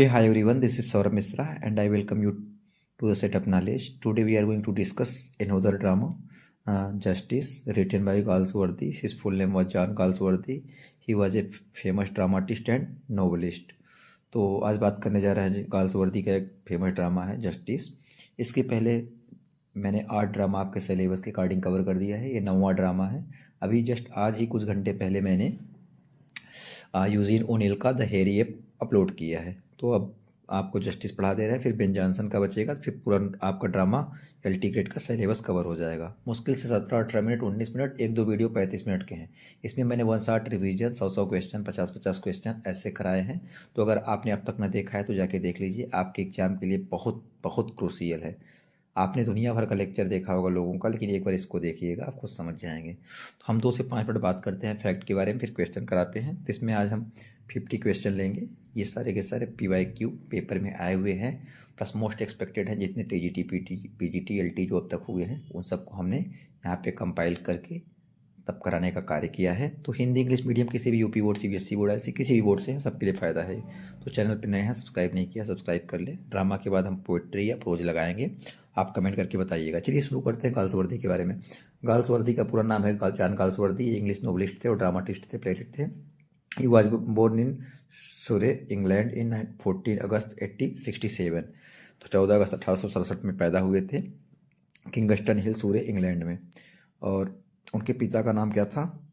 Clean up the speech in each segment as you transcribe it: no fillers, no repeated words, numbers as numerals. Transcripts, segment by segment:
Hey, hi everyone, this is Saurabh Misra and I welcome you to the Setup Knowledge. Today we are going to discuss another drama, Justice, written by Galsworthy. His full name was John Galsworthy. He was a famous dramatist and novelist. तो आज बात करने जा रहे हैं Galsworthy का एक famous drama है जस्टिस। इसके पहले मैंने 8 ड्रामा आपके सिलेबस के अकॉर्डिंग कवर कर दिया है। ये 9वां ड्रामा है। अभी जस्ट आज ही कुछ घंटे पहले मैंने यूजीन ओनिल का द हैरी ऐप अपलोड किया है। तो अब आपको जस्टिस पढ़ा दे रहे हैं, फिर बेन जॉनसन का बचेगा, फिर पूरा आपका ड्रामा एलटी ग्रेड का सिलेबस कवर हो जाएगा। मुश्किल से 17-18 मिनट, 19 मिनट, 1-2 वीडियो 35 मिनट के हैं। इसमें मैंने 1 शॉट रिवीजन, 100 क्वेश्चन, 50-50 क्वेश्चन ऐसे कराए हैं। तो अगर आपने अब तक न देखा है तो जाके देख लीजिए, आपके एग्जाम के लिए बहुत बहुत क्रूशियल है। आपने दुनिया भर का लेक्चर देखा होगा लोगों का, लेकिन एक बार इसको देखिएगा, आप खुद समझ जाएंगे। तो हम 2 से 5 मिनट बात करते हैं फैक्ट के बारे में, फिर क्वेश्चन कराते हैं। तो इसमें आज हम 50 क्वेश्चन लेंगे। ये सारे के सारे PYQ पेपर में आए हुए हैं, प्लस मोस्ट एक्सपेक्टेड हैं। जितने TGT, PGT, LT जो अब तक हुए हैं उन सबको हमने यहाँ पे कंपाइल करके तब कराने का कार्य किया है। तो हिंदी इंग्लिश मीडियम किसी भी यूपी बोर्ड, CBSE बोर्ड, ऐसे किसी भी बोर्ड से सबके लिए फ़ायदा है। तो चैनल पे नए हैं, सब्सक्राइब नहीं किया, सब्सक्राइब कर ले। ड्रामा के बाद हम पोइट्री या प्रोज लगाएंगे, आप कमेंट करके बताइएगा। चलिए शुरू करते हैं गाल्सवर्दी के बारे में। गाल्सवर्दी का पूरा नाम है जॉन गाल्सवर्दी। ये इंग्लिश नोवेलिस्ट थे और ड्रामाटिस्ट थे, प्लेरिट थे। He was born in Surrey, England in 14 August 1867। तो 14 अगस्त 1867 में पैदा हुए थे, किंगस्टन हिल, सूरे, इंग्लैंड में। और उनके पिता का नाम क्या था?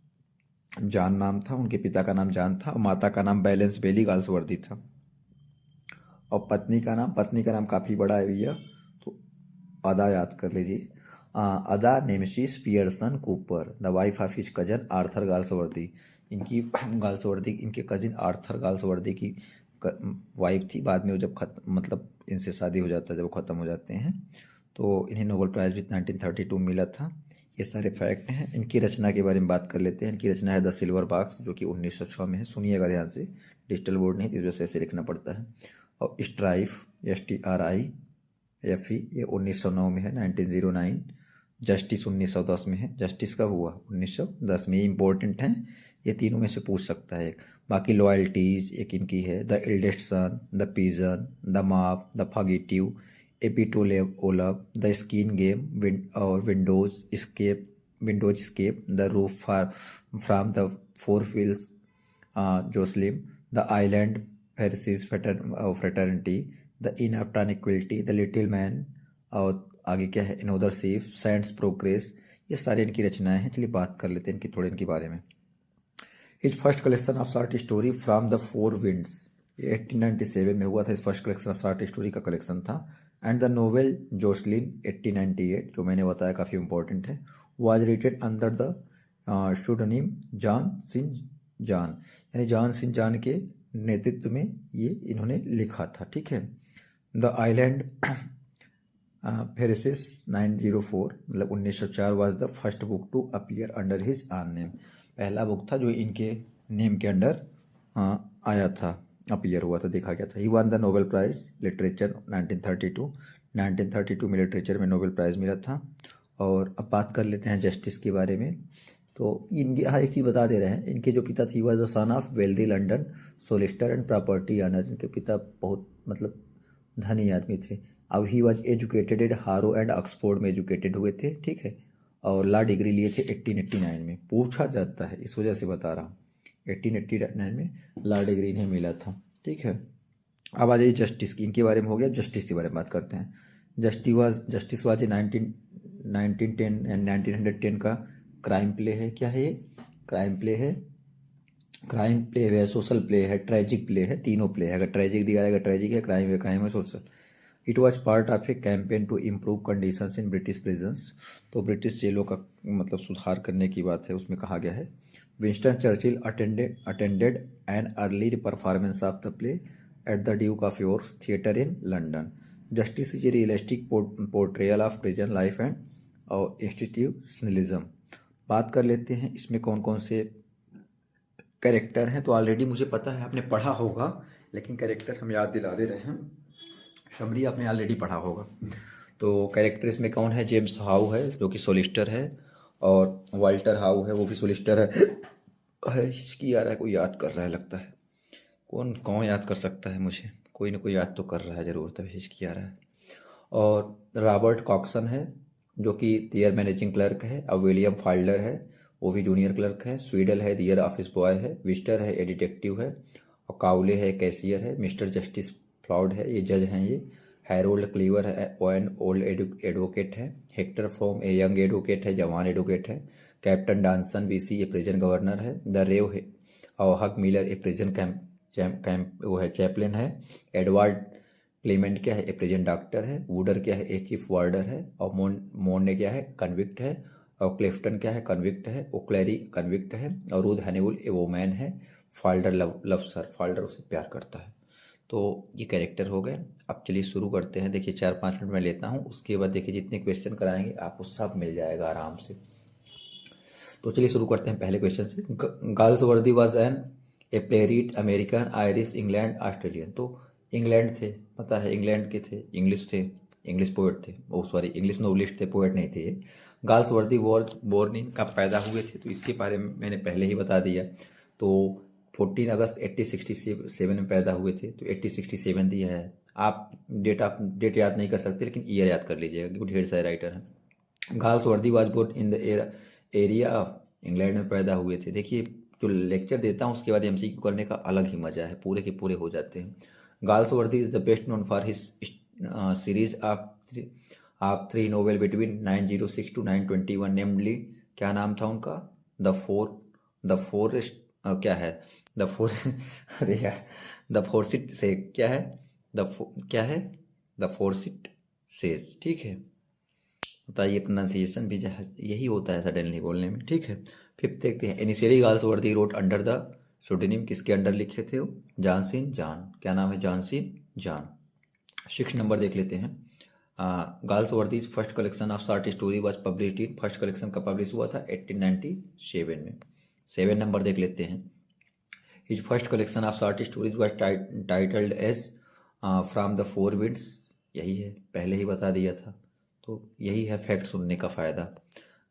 जॉन नाम था। उनके पिता का नाम जॉन था और माता का नाम बैलेंस बेली गाल्सवर्दी था। और पत्नी का नाम काफ़ी बड़ा है भैया, तो अदा याद कर लीजिए। अदा nemesis Pearson Cooper, the wife of his cousin Arthur Galsworthy. इनकी गाल्सवर्दी, इनके कजिन आर्थर गाल्सवर्दी की वाइफ थी। बाद में वो जब मतलब इनसे शादी हो जाता है, जब वो ख़त्म हो जाते हैं, तो इन्हें नोबेल प्राइज़ भी 1932 मिला था। ये सारे फैक्ट हैं। इनकी रचना के बारे में बात कर लेते हैं। इनकी रचना है द सिल्वर बॉक्स, जो कि 1906 में है। सुनिएगा ध्यान से, डिजिटल बोर्ड नहीं, इस वजह से ऐसे लिखना पड़ता है। और स्ट्राइफ, STRIFE, ये 1909 में है, 1909। जस्टिस 1910 में है। जस्टिस कब हुआ? 1910 में। ये इंपॉर्टेंट हैं, ये तीनों में से पूछ सकता है एक। बाकी लॉयल्टीज एक इनकी है, the eldest son, the pigeon, the mob, the fugitive, एपिटोलेओलब, द स्किन गेम, और windows escape, the roof from the four wheels, Jocelyn, the island Pharisees fraternity, the inn of tranquillity, the little man, और आगे क्या है, इनोदर safe, cents progress. ये सारे इनकी रचनाएं हैं। चलिए बात कर लेते हैं इनकी थोड़े, इनके बारे में। His first collection of short story from the four winds, ये 1897 में हुआ था। इस first collection of short story का कलेक्शन था। एंड द नोवेल जोसलिन 1898, जो मैंने बताया काफ़ी इंपॉर्टेंट है, was written under the pseudonym John Sinjohn, यानी जॉन सिन जॉन के नेतृत्व में ये इन्होंने लिखा था। ठीक है। द आइलैंड फेरेसिस 904, मतलब 1904, was the first book to appear under his own name. पहला बुक था जो इनके नेम के अंडर आया था, अपीयर हुआ था, देखा गया था। He won the Nobel prize literature 1932 में लिटरेचर में नोबेल प्राइज़ मिला था। और अब बात कर लेते हैं जस्टिस के बारे में। तो इनकी हर एक चीज़ बता दे रहे हैं। इनके जो पिता थी, was the son of wealthy London solicitor and property owner. इनके पिता बहुत मतलब धनी आदमी थे। अब he was educated at Harrow and Oxford में एजुकेटेड हुए थे। ठीक है। और लॉ डिग्री लिए थे 1889 में, पूछा जाता है, इस वजह से बता रहा हूँ। 1889 में लॉ डिग्री इन्हें मिला था। ठीक है। अब आ जाइए जस्टिस की, इनके बारे में हो गया। जस्टिस के बारे में बात करते हैं। जस्टिस वाज 1910 का क्राइम प्ले है। क्या है ये? क्राइम प्ले है। क्राइम प्ले है, सोशल प्ले है, ट्रेजिक प्ले है, तीनों प्ले है। अगर ट्रेजिक दिया जाएगा ट्रेजिक है, क्राइम है social. It was part of a campaign to improve conditions in British prisons. तो ब्रिटिश जेलों का मतलब सुधार करने की बात है, उसमें कहा गया है। Winston Churchill attended an early performance of the play at the Duke of York theatre in London. Justice is A realistic portrayal of prison life and institutionalism. बात कर लेते हैं इसमें कौन कौन से कैरेक्टर हैं। तो ऑलरेडी मुझे पता है, आपने पढ़ा होगा, लेकिन कैरेक्टर हम याद दिला दे रहे हैं। समरी आपने ऑलरेडी पढ़ा होगा। तो कैरेक्टर इसमें कौन है? जेम्स हाउ है, जो कि सोलिस्टर है, और वाल्टर हाउ है, वो भी सोलिस्टर है। इसकी यार है, कोई याद कर रहा है लगता है। कौन याद कर सकता है मुझे? कोई ना कोई याद तो कर रहा है ज़रूर, तभी हिचकी आ रहा है। और रॉबर्ट कॉक्सन है जो कि दियर मैनेजिंग क्लर्क है। अब विलियम फाल्डर है, वो भी जूनियर क्लर्क है। स्वीडल है, दियर ऑफिस बॉय है। विस्टर है, ये डिटेक्टिव है। और काउले है, कैशियर है। मिस्टर जस्टिस फ्लॉड है, ये जज हैं ये। हैरोल्ड क्लीवर है, ओएन ओल्ड एडवोकेट है। Hector from, a young advocate है, जवान एडवोकेट है। कैप्टन डांसन बीसी, ये प्रिजन गवर्नर है। द रेव है और हक मिलर, ए प्रिजन कैंप वो है, चैपलिन है। एडवर्ड क्लेमेंट क्या है, ए प्रेजेंट डॉक्टर है। वुडर क्या है, ए चीफ वार्डर है। और मोन ने क्या है, कन्विक्ट है। और क्लिफ्टन क्या है, कन्विक्ट है। ओक्लेरी कन्विक्ट है। और रूथ हैनिवल ए वोमैन है। फाल्डर लव सर, फाल्डर उसे प्यार करता है। तो ये कैरेक्टर हो गए। अब चलिए शुरू करते हैं। देखिए 4-5 मिनट मैं लेता हूँ, उसके बाद देखिए जितने क्वेश्चन कराएंगे आपको सब मिल जाएगा आराम से। तो चलिए शुरू करते हैं पहले क्वेश्चन से। Galsworthy was an a playwright, American, Irish, England, Australian. तो इंग्लैंड थे, पता है इंग्लैंड के थे, इंग्लिश थे, इंग्लिश पोएट थे, ओ सॉरी इंग्लिश नोवेलिस्ट थे, पोएट नहीं थे ये। गाल्सवर्दी बोर्न इन कब पैदा हुए थे, तो इसके बारे में मैंने पहले ही बता दिया। तो 14 अगस्त 1867 में पैदा हुए थे, तो 1867 दिया है। आप डेट याद नहीं कर सकते, लेकिन ईयर याद कर लीजिएगा क्योंकि ढेर सारे राइटर हैं। Galsworthy was born in the area of, England में पैदा हुए थे। देखिए जो लेक्चर देता हूँ उसके बाद एमसीक्यू करने का अलग ही मजा है, पूरे के पूरे हो जाते हैं। Galsworthy is the best known for his series of 3 novel between 906 to 921, नेमली क्या नाम था उनका, द फॉरेस्ट क्या है, द फोर अरे यार, द फोर्सिट से क्या है, क्या है, द फोर्सिट सेज, ठीक है। बताइए प्रोनाउंसिएशन भी यही होता है सडनली बोलने में, ठीक है। फिफ्थ देखते हैं। Initially Galsworthy wrote under the pseudonym, किसके अंडर लिखे थे वो, जॉनसन जॉन, क्या नाम है, जॉनसन जॉन। 6 नंबर देख लेते हैं। Galsworthy's first collection of short story was published in, first collection का पब्लिश हुआ था 1897 में। 7 नंबर देख लेते हैं। His first collection of short stories was titled as from the four winds, यही है, पहले ही बता दिया था। तो यही है फैक्ट सुनने का फ़ायदा।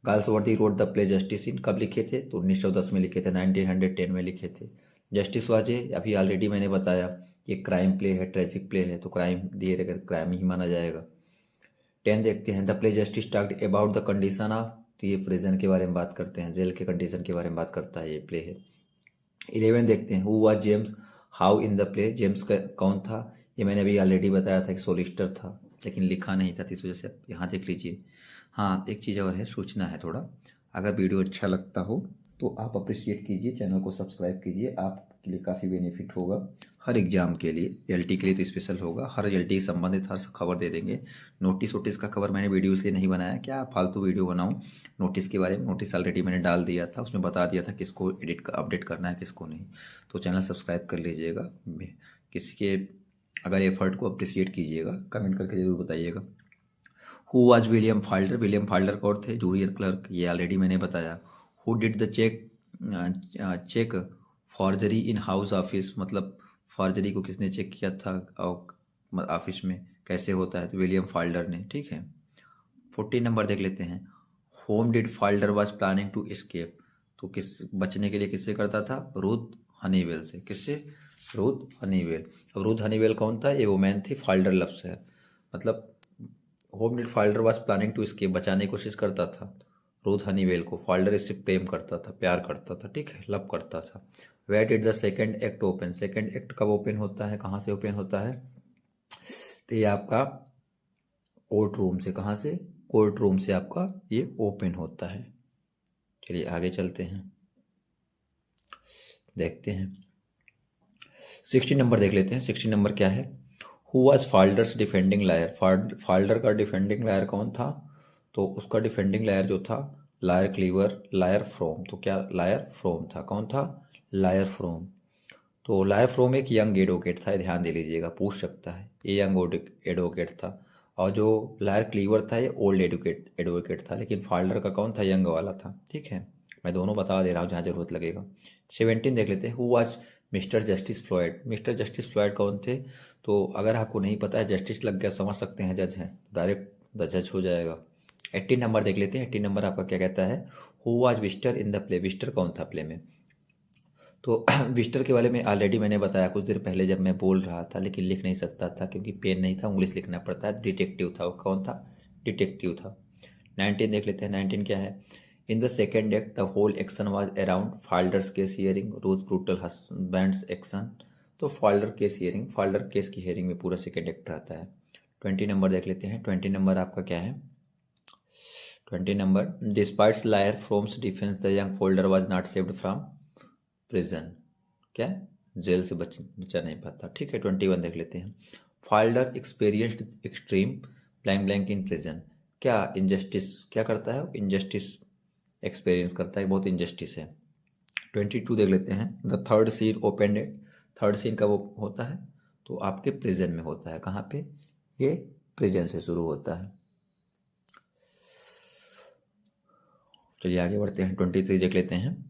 Galsworthy road the play justice in कब लिखे थे, तो 1910 में लिखे थे, 1910 में लिखे थे। जस्टिस वाजे अभी ऑलरेडी मैंने बताया, ये क्राइम प्ले है, ट्रेजिक प्ले है, तो क्राइम दिए रहेगा, क्राइम ही माना जाएगा। 10 देखते हैं। The play justice talked about the condition of, तो ये प्रिजन के बारे में बात करते हैं, जेल के कंडीशन के बारे में बात करता है, ये प्ले है। 11 देखते हैं। Who was James how in the play, James का कौन था, ये मैंने अभी ऑलरेडी बताया था कि सोलिस्टर था, लेकिन लिखा नहीं था, तो इस वजह से आप यहाँ देख लीजिए। हाँ एक चीज़ और है, सूचना है थोड़ा, अगर वीडियो अच्छा लगता हो तो आप अप्रिशिएट कीजिए, चैनल को सब्सक्राइब कीजिए, आपके लिए काफ़ी बेनिफिट होगा। हर एग्जाम के लिए, एलटी के लिए तो स्पेशल होगा, हर एलटी से संबंधित हर खबर दे देंगे। नोटिस वोटिस का खबर मैंने वीडियो इसलिए नहीं बनाया, क्या फालतू वीडियो बनाऊँ नोटिस के बारे में, नोटिस ऑलरेडी मैंने डाल दिया था, उसमें बता दिया था किसको अपडेट करना है किसको नहीं। तो चैनल सब्सक्राइब कर लीजिएगा, किसी के अगर एफर्ट को अप्रिशिएट कीजिएगा, कमेंट करके ज़रूर बताइएगा। Who was William Falder, William Falder कौन थे, जूनियर क्लर्क, ये ऑलरेडी मैंने बताया। Who did the cheque forgery in house office, मतलब फॉर्जरी को किसने चेक किया था ऑफिस में, कैसे होता है, तो विलियम फाल्डर ने, ठीक है। 14 नंबर देख लेते हैं। Whom did Falder was planning to escape, तो किस बचने के लिए किससे करता था, रूथ हनीवेल से, किससे, रूथ हनीवेल। अब रूथ हनीवेल कौन था, ये वोमैन थी, फाल्डर लव्स है, मतलब whom did Falder was planning to escape, बचाने की कोशिश करता था रूथ हनीवेल को, फाल्डर इससे प्रेम करता था, प्यार करता था, ठीक है, लव करता था। Where did the second act open, second act कब ओपन होता है, कहाँ से ओपन होता है, तो ये आपका कोर्ट रूम से, कहाँ से, कोर्ट रूम से आपका ये ओपन होता है। चलिए आगे चलते हैं, देखते हैं। 60 नंबर देख लेते हैं। 60 नंबर क्या है। Who was Falder's defending lawyer, Falder का डिफेंडिंग लायर कौन था, तो उसका डिफेंडिंग लायर जो था लायर क्लीवर, लायर फ्रोम, तो क्या लायर फ्रोम था, कौन था, लायर फ्रोम। तो लायर फ्रोम एक यंग एडवोकेट था, ध्यान दे लीजिएगा, पूछ सकता है, ये यंग एडवोकेट था। और जो लायर क्लीवर था ये ओल्ड एडवोकेट था, लेकिन फाल्डर का कौन था, यंग वाला था, ठीक है। मैं दोनों बता दे रहा हूँ जहाँ जरूरत लगेगा। 17 देख लेते हैं। Who was mister justice Floyd, mister justice Floyd कौन थे, तो अगर आपको नहीं पता है, जस्टिस लग गया समझ सकते हैं जज हैं, डायरेक्ट द जज हो जाएगा। 18 नंबर देख लेते हैं। 18 नंबर आपका क्या कहता है। Who was Vister in the play, Vister कौन था प्ले में, तो विजिटर के बारे में ऑलरेडी मैंने बताया कुछ देर पहले जब मैं बोल रहा था, लेकिन लिख नहीं सकता था क्योंकि पेन नहीं था, इंग्लिश लिखना पड़ता है। डिटेक्टिव था वो। कौन था? डिटेक्टिव था। 19 देख लेते हैं। 19 क्या है? In the second act the whole action was around Falder's case hearing Ruth's brutal husband's action. तो Falder case hearing, Falder case की हियरिंग में पूरा सेकेंड एक्ट रहता है। 20 नंबर देख लेते हैं। 20 नंबर आपका क्या है? 20 number, despites lawyer froms defence the young Falder was not saved from prison. क्या? जेल से बचा नहीं पाता। ठीक है। 21 देख लेते हैं। Falder experienced extreme blank blank in prison. क्या इनजस्टिस क्या करता है? इनजस्टिस एक्सपीरियंस करता है, बहुत इनजस्टिस है। 22 देख लेते हैं। The third scene open at. Third scene का वो होता है तो आपके प्रिजन में होता है। कहाँ पे? ये प्रिजन से शुरू होता है। चलिए आगे बढ़ते हैं। 23 देख लेते हैं।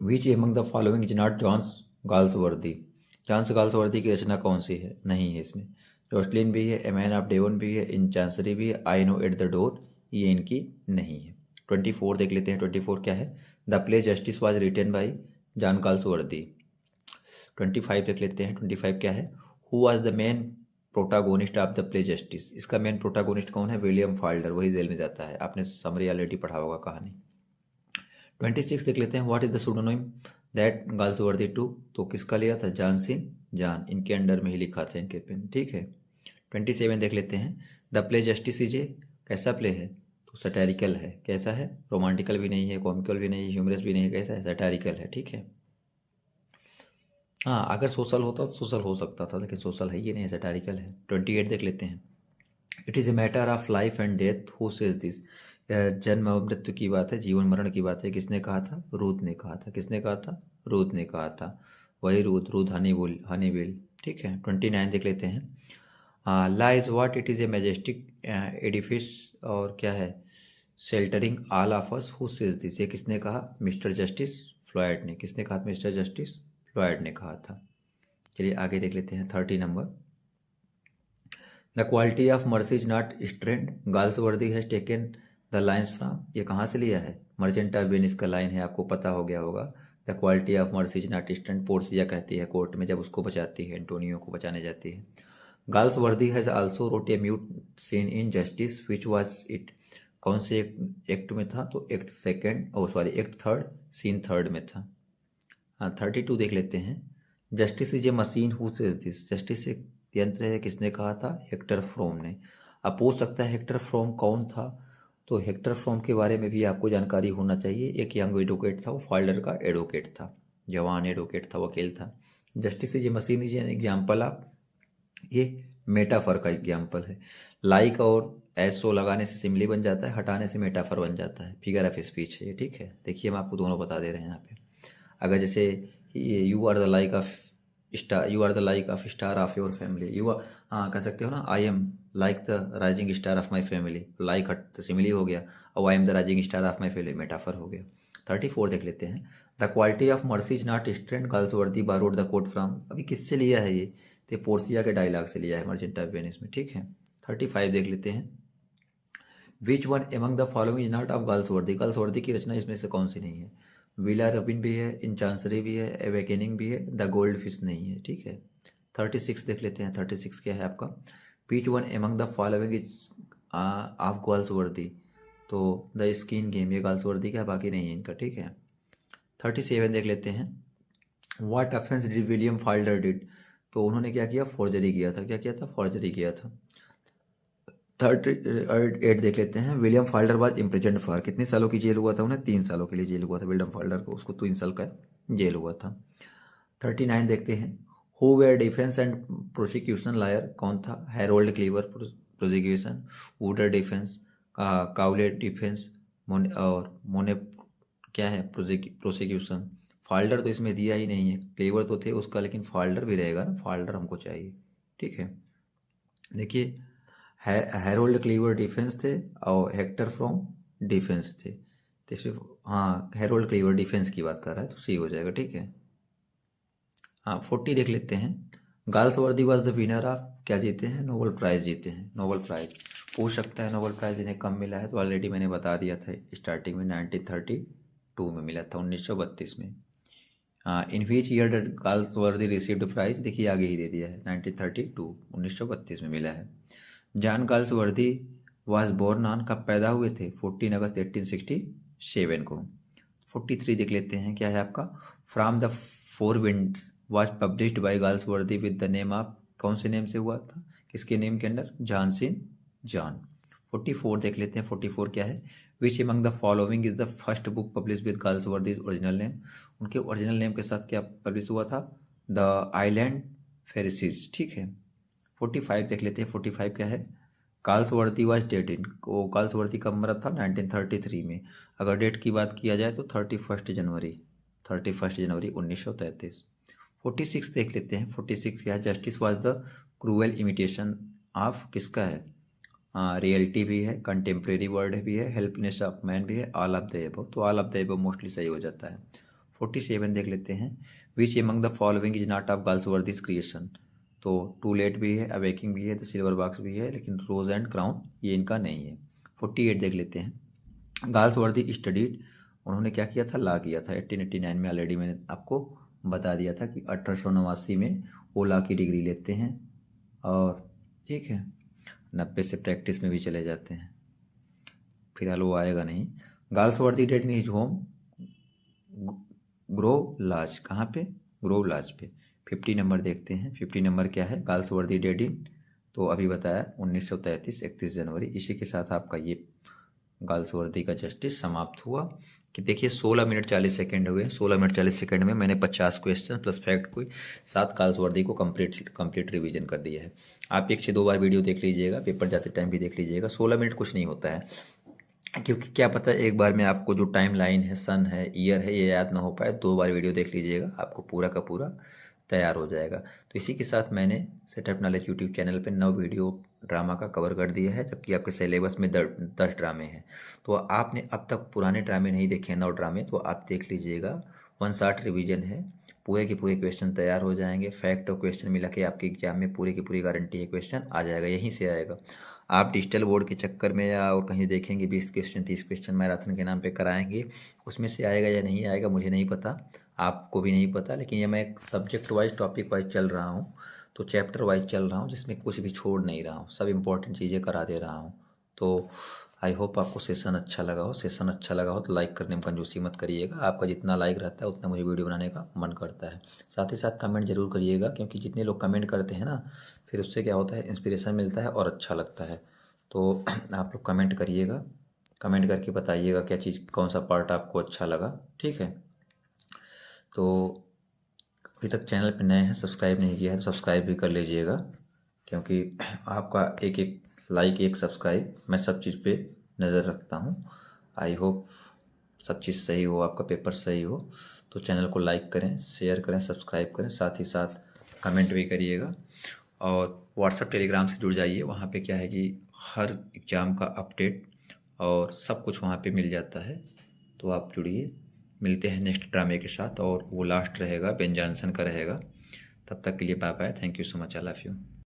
Which among the following is not John's Galsworthy. John's Galsworthy की रचना कौन सी है? नहीं है इसमें। जोस्लिन भी है, ए मैन ऑफ डेवन भी है, इन चांसरी भी है, I know at the door, ये इनकी नहीं है। 24 देख लेते हैं। 24 क्या है? The play Justice was written by John Galsworthy. 25 देख लेते हैं। 25 क्या है? Who was the main protagonist of the play Justice. इसका मेन प्रोटागोनिस्ट कौन है? विलियम फाल्डर, वही जेल में जाता है। आपने समरी ऑलरेडी पढ़ा होगा कहानी। 26 देख लेते हैं। What is the pseudonym that Galsworthy to. तो किसका लिया था? जॉनसन जॉन, इनके अंडर में ही लिखा था इनके पेन। ठीक है। 27 देख लेते हैं। द प्ले जस्टिस इज ए कैसा प्ले है? तो सटैरिकल है। कैसा है? रोमांटिकल भी नहीं है, कॉमिकल भी नहीं है, ह्यूमरस भी नहीं है। कैसा है? सटैरिकल है। ठीक है। हाँ, अगर सोशल होता तो सोशल हो सकता था, लेकिन सोशल है ये नहीं, सटैरिकल है। 28 देख लेते हैं। It is a matter of life and death who says this. जन्म और मृत्यु की बात है, जीवन मरण की बात है। किसने कहा था? रूथ ने कहा था। किसने कहा था? रूथ ने कहा था। वही रूथ, रूथ हनीविल। ठीक है। 29 देख लेते हैं। Law is what it is a majestic edifice, और क्या है? Sheltering all of us who says this. ये किसने कहा? मिस्टर जस्टिस फ्लॉयड ने। किसने कहा था? मिस्टर जस्टिस फ्लॉयड ने कहा था। चलिए आगे देख लेते हैं। 30 number, the quality of mercy is not strained Galsworthy has taken the lines from. ये कहाँ से लिया है? मर्चेंट ऑफ वेनिस का लाइन है, आपको पता हो गया होगा। The quality of mercy is not strained Portia कहती है कोर्ट में जब उसको बचाती है, एंटोनियो को बचाने जाती है। Galsworthy has also wrote a mute scene in justice which was it. कौन से एक्ट में था? तो act second, oh sorry, act third, scene third में था। हाँ, 32 देख लेते हैं। Justice is a machine who says this. Justice एक यंत्र है, किसने कहा था? हेक्टर फ्रोम ने। अब पूछ सकता है हेक्टर फ्रोम कौन था? तो हेक्टर फ्रोम के बारे में भी आपको जानकारी होना चाहिए। एक यंग एडवोकेट था, वो फाल्डर का एडवोकेट था, जवान एडवोकेट था, वकील था। Justice is a machine is an example of, ये मेटाफर का एग्जाम्पल है। लाइक और एसो लगाने से सिमिली बन जाता है, हटाने से मेटाफर बन जाता है, फिगर ऑफ स्पीच है ये। ठीक है। देखिए हम आपको दोनों बता दे रहे हैं यहाँ पे। अगर जैसे you are the like of star, you are the like of star of your family, you are, हाँ कह सकते हो ना, I am like the rising star of my family. Like हट तो सिमिली हो गया, और I am the rising star of my family metaphor हो गया। 34 देख लेते हैं। The quality of mercy is not strained Galsworthy borrowed the quote from. अभी किससे लिया है ये? तो पोर्सिया के डायलॉग से लिया है, मर्चेंट ऑफ वेनिस में। ठीक है। 35 देख लेते हैं। Which one among the following is not of Galsworthy. Galsworthy की रचना इसमें से कौन सी नहीं है? विला रबिन भी है, इन चांसरी भी है, एवेकेनिंग भी है, द गोल्ड फिश नहीं है। ठीक है। 36 देख लेते हैं। 36 क्या है आपका? Which one among the following is of Galsworthy. तो द स्किन गेम, ये गाल्सवर्दी का है, बाकी नहीं है इनका। ठीक है। 37 देख लेते हैं। What offence did William Falder did. तो उन्होंने क्या किया? फॉर्जरी किया था। क्या किया था? फॉर्जरी किया था। 38 देख लेते हैं। William Falder was imprisoned for. कितने सालों की जेल हुआ था उन्हें? 3 सालों के लिए जेल हुआ था विलियम फाल्डर को, उसको 3 साल का जेल हुआ था। 39 देखते हैं। Who were defence and prosecution lawyer. कौन था? Harold Cleaver prosecution, Wooder defence, Cowlet defence, Mone और मोने क्या है? प्रोसिक्यूशन। फाल्डर तो इसमें दिया ही नहीं है, क्लीवर तो थे उसका, लेकिन फाल्डर भी रहेगा ना, फाल्डर हमको चाहिए। ठीक है। देखिए, हैरोल्ड क्लीवर डिफेंस थे और हेक्टर फ्रॉम डिफेंस थे। तो सिर्फ, हाँ, हैरोल्ड क्लीवर डिफेंस की बात कर रहा है तो सी हो जाएगा। ठीक है। हाँ, 40 देख लेते हैं। Galsworthy was the winner of, क्या जीते हैं? नोबेल प्राइज जीते हैं। नोबेल प्राइज पूछ सकता है नोबेल प्राइज इन्हें कब मिला है, तो ऑलरेडी मैंने बता दिया था स्टार्टिंग में, 1932 में मिला था, 1932 में। In which year did Galsworthy received prize, देखिए आगे ही दे दिया है 1932, 1932 में मिला है। John Galsworthy was born on, कब पैदा हुए थे, 14 अगस्त 1867 को। 43 देख लेते हैं क्या है आपका, from the four winds was published by Galsworthy with the name of, कौन से नेम से हुआ था, किसके नेम के अंडर, जॉन सिन जॉन। 44 देख लेते हैं, 44 क्या है, which among the following is the first book publish with Galsworthy's original name, उनके ओरिजिनल नेम के साथ क्या पब्लिश हुआ था, द आइलैंड फेरिसीज, ठीक है। 45 देख लेते हैं, 45 क्या है, गाल्सवर्दी वाज डेड इन, वो गाल्सवर्दी कब मरा था, 1933 में। अगर डेट की बात किया जाए तो 31 जनवरी 1933। 46 देख लेते हैं, 46 क्या है, justice was the cruel imitation of, किसका है, रियलिटी भी है, कंटेम्प्रेरी वर्ड भी है, हेल्पनेस ऑफ मैन भी है, ऑल ऑफ द एबव, तो all of the above mostly सही हो जाता है। 47 देख लेते हैं, which among the following is not of Galsworthy's creation, तो टू लेट भी है, अवेकिंग भी है, द सिल्वर बॉक्स भी है, लेकिन रोज एंड क्राउन ये इनका नहीं है। 48 देख लेते हैं, गाल्सवर्दी स्टडीड, उन्होंने क्या किया था, लॉ किया था 1889 में, ऑलरेडी मैंने आपको बता दिया था कि 1889 में वो लॉ की डिग्री लेते हैं, और ठीक है 90 से प्रैक्टिस में भी चले जाते हैं, फिलहाल वो आएगा नहीं। Galsworthy dead in his home Grove Lodge, कहाँ पे, ग्रोव लॉज पे। 50 नंबर देखते हैं, 50 नंबर क्या है, गाल्सवर्दी डेड इन, तो अभी बताया 1933 31 जनवरी। इसी के साथ आपका ये गाल्सवर्दी का जस्टिस समाप्त हुआ। कि देखिए 16 मिनट 40 सेकंड हुए, 16 मिनट 40 सेकंड में मैंने 50 क्वेश्चन प्लस फैक्ट को साथ गाल्सवर्दी को कंप्लीट रिवीजन कर दिया है। आप 1 से 2 बार वीडियो देख लीजिएगा, पेपर जाते टाइम भी देख लीजिएगा, 16 मिनट कुछ नहीं होता है, क्योंकि क्या पता है एक बार में आपको जो टाइम लाइन है, सन है, ईयर है, ये याद ना हो पाए, 2 बार वीडियो देख लीजिएगा, आपको पूरा का पूरा तैयार हो जाएगा। तो इसी के साथ मैंने सेटअप नॉलेज यूट्यूब चैनल पे 9 वीडियो ड्रामा का कवर कर दिया है, जबकि आपके सिलेबस में 10 ड्रामे हैं। तो आपने अब तक पुराने ड्रामे नहीं देखे हैं, 9 ड्रामे, तो आप देख लीजिएगा, 1 शॉट रिवीजन है, पूरे के पूरे क्वेश्चन तैयार हो जाएंगे, फैक्ट और क्वेश्चन मिला के आपके एग्जाम में पूरी की पूरी गारंटी है, क्वेश्चन आ जाएगा, यहीं से आएगा। आप डिजिटल बोर्ड के चक्कर में या और कहीं देखेंगे 20 क्वेश्चन 30 क्वेश्चन मैराथन के नाम पे कराएंगे, उसमें से आएगा या नहीं आएगा मुझे नहीं पता, आपको भी नहीं पता, लेकिन ये मैं एक सब्जेक्ट वाइज टॉपिक वाइज चल रहा हूँ, तो चैप्टर वाइज चल रहा हूँ, जिसमें कुछ भी छोड़ नहीं रहा हूँ, सब इंपॉर्टेंट चीज़ें करा दे रहा हूँ। तो आई होप आपको सेशन अच्छा लगा हो, सेशन अच्छा लगा हो तो लाइक करने में कंजूसी मत करिएगा, आपका जितना लाइक रहता है उतना मुझे वीडियो बनाने का मन करता है। साथ ही साथ कमेंट जरूर करिएगा, क्योंकि जितने लोग कमेंट करते हैं ना, फिर उससे क्या होता है, इंस्पिरेशन मिलता है और अच्छा लगता है। तो आप लोग कमेंट करिएगा, कमेंट करके बताइएगा क्या चीज़, कौन सा पार्ट आपको अच्छा लगा, ठीक है। तो अभी तक चैनल पे नए हैं, सब्सक्राइब नहीं किया है तो सब्सक्राइब भी कर लीजिएगा, क्योंकि आपका एक एक लाइक, एक सब्सक्राइब, मैं सब चीज़ पे नज़र रखता हूँ। आई होप सब चीज़ सही हो, आपका पेपर सही हो, तो चैनल को लाइक करें, शेयर करें, सब्सक्राइब करें, साथ ही साथ कमेंट भी करिएगा। और व्हाट्सएप टेलीग्राम से जुड़ जाइए, वहाँ पे क्या है कि हर एग्ज़ाम का अपडेट और सब कुछ वहाँ पे मिल जाता है, तो आप जुड़िए। मिलते हैं नेक्स्ट ड्रामे के साथ, और वो लास्ट रहेगा, बेन जॉनसन का रहेगा। तब तक के लिए bye bye, thank you so much, I love you.